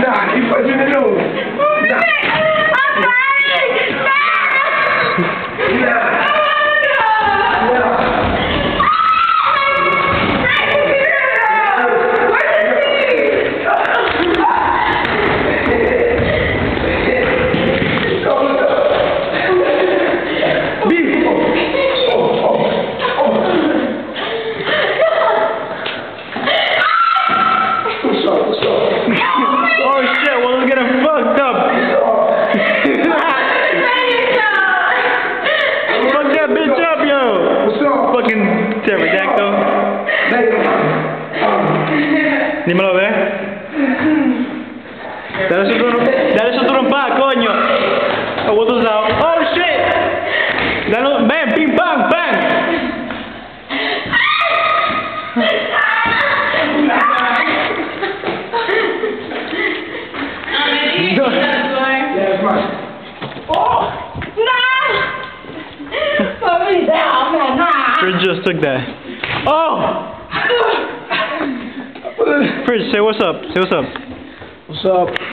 Nah, you punch in the nose. Nah. I'm dying! Pterodactyl. Dímelo, ve. Dale su trompa, coño. Aguanta usado. Oh shit. Dale, ven, pim pam, bang. Fridge just took that. Oh! Fridge, say what's up. Say what's up. What's up?